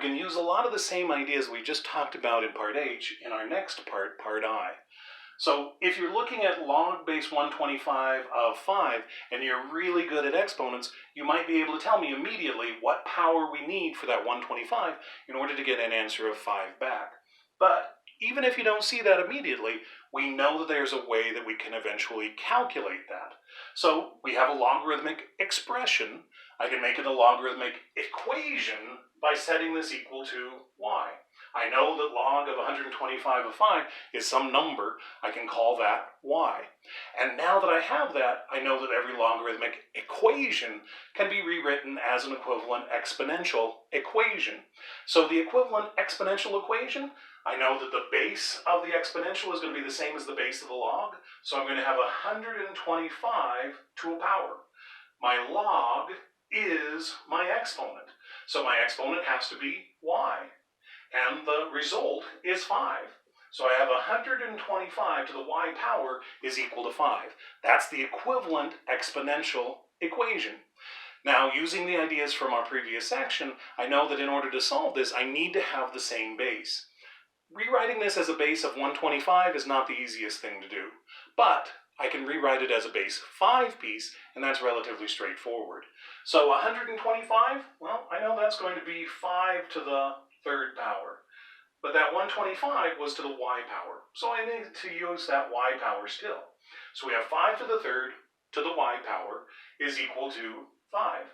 can use a lot of the same ideas we just talked about in part H in our next part, part I. So if you're looking at log base 125 of 5 and you're really good at exponents, you might be able to tell me immediately what power we need for that 125 in order to get an answer of 5 back. But even if you don't see that immediately, we know that there's a way that we can eventually calculate that. So we have a logarithmic expression. I can make it a logarithmic equation by setting this equal to y. I know that log of 125 of 5 is some number. I can call that y. And now that I have that, I know that every logarithmic equation can be rewritten as an equivalent exponential equation. So the equivalent exponential equation, I know that the base of the exponential is going to be the same as the base of the log. So I'm going to have 125 to a power. My log is my exponent. So my exponent has to be y. And the result is 5. So I have 125 to the y power is equal to 5. That's the equivalent exponential equation. Now, using the ideas from our previous section, I know that in order to solve this, I need to have the same base. Rewriting this as a base of 125 is not the easiest thing to do, but I can rewrite it as a base 5 piece, and that's relatively straightforward. So 125, well, I know that's going to be 5 to the third power. But that 125 was to the y power, so I need to use that y power still. So we have 5 to the third to the y power is equal to 5.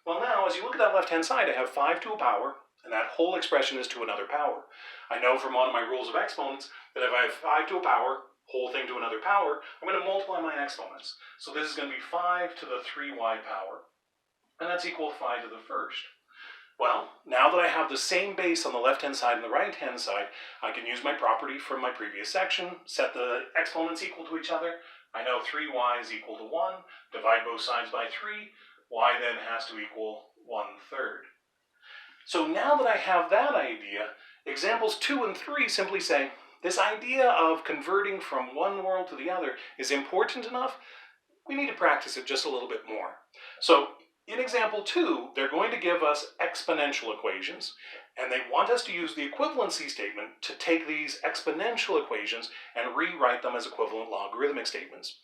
Well, now, as you look at that left-hand side, I have 5 to a power, and that whole expression is to another power. I know from one of my rules of exponents that if I have 5 to a power, whole thing to another power, I'm going to multiply my exponents. So this is going to be 5 to the 3y power, and that's equal to 5 to the first. Well, now that I have the same base on the left-hand side and the right-hand side, I can use my property from my previous section, set the exponents equal to each other. I know 3y is equal to 1, divide both sides by 3, y then has to equal 1/3. So now that I have that idea, examples 2 and 3 simply say, this idea of converting from one world to the other is important enough, we need to practice it just a little bit more. So in example 2, they're going to give us exponential equations, and they want us to use the equivalency statement to take these exponential equations and rewrite them as equivalent logarithmic statements.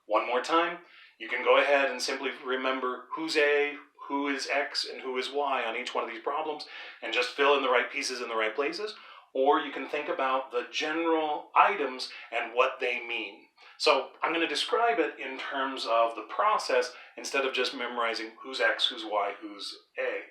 One more time, you can go ahead and simply remember who's a, who is x, and who is y on each one of these problems, and just fill in the right pieces in the right places, or you can think about the general items and what they mean. So I'm going to describe it in terms of the process instead of just memorizing who's x, who's y, who's a.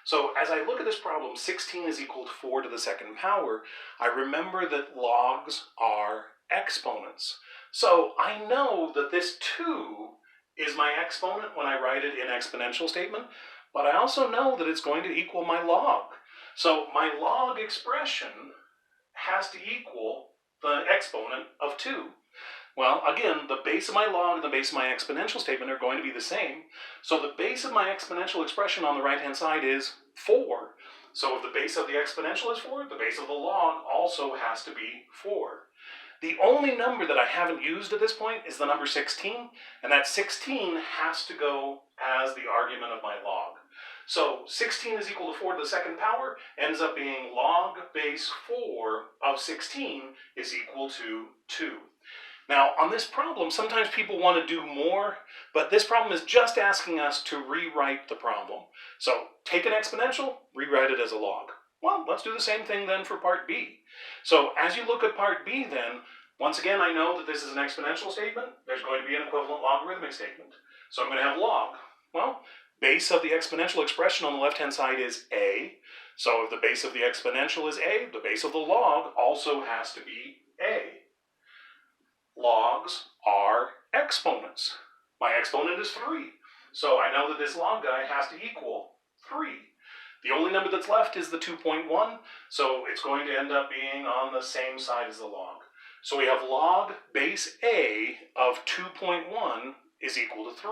So as I look at this problem, 16 is equal to 4 to the second power, I remember that logs are exponents. So I know that this 2 is my exponent when I write it in exponential statement, but I also know that it's going to equal my log. So my log expression has to equal the exponent of 2. Well, again, the base of my log and the base of my exponential statement are going to be the same. So the base of my exponential expression on the right-hand side is 4. So if the base of the exponential is 4, the base of the log also has to be 4. The only number that I haven't used at this point is the number 16, and that 16 has to go as the argument of my log. So 16 is equal to 4 to the second power, ends up being log base 4 of 16 is equal to 2. Now, on this problem, sometimes people want to do more, but this problem is just asking us to rewrite the problem. So take an exponential, rewrite it as a log. Well, let's do the same thing then for part B. So as you look at part B then, once again, I know that this is an exponential statement. There's going to be an equivalent logarithmic statement. So I'm going to have log. Well, base of the exponential expression on the left-hand side is a. So if the base of the exponential is a, the base of the log also has to be a. Logs are exponents. My exponent is 3. So I know that this log guy has to equal 3. The only number that's left is the 2.1, so it's going to end up being on the same side as the log. So we have log base A of 2.1 is equal to 3.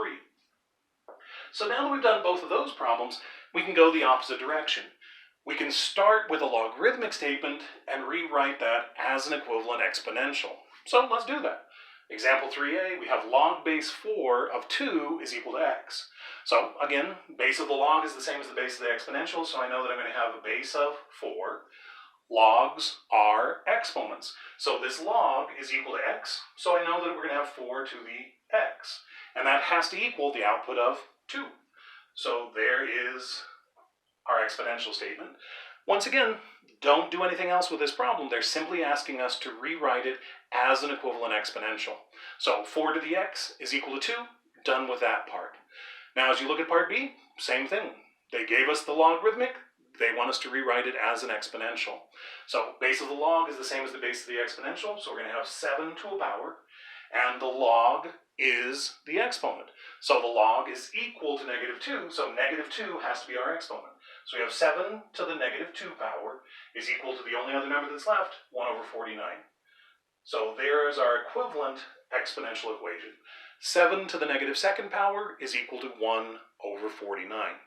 So now that we've done both of those problems, we can go the opposite direction. We can start with a logarithmic statement and rewrite that as an equivalent exponential. So let's do that. Example 3a, we have log base 4 of 2 is equal to x. So again, base of the log is the same as the base of the exponential, so I know that I'm going to have a base of 4. Logs are exponents. So this log is equal to x, so I know that we're going to have 4 to the x. And that has to equal the output of 2. So there is our exponential statement. Once again, don't do anything else with this problem. They're simply asking us to rewrite it as an equivalent exponential. So 4 to the x is equal to 2. Done with that part. Now as you look at part B, same thing. They gave us the logarithmic. They want us to rewrite it as an exponential. So base of the log is the same as the base of the exponential. So we're going to have 7 to a power. And the log is the exponent. So the log is equal to -2. So -2 has to be our exponent. So we have 7 to the -2 power is equal to the only other number that's left, 1/49. So there is our equivalent exponential equation. 7 to the -2nd power is equal to 1/49.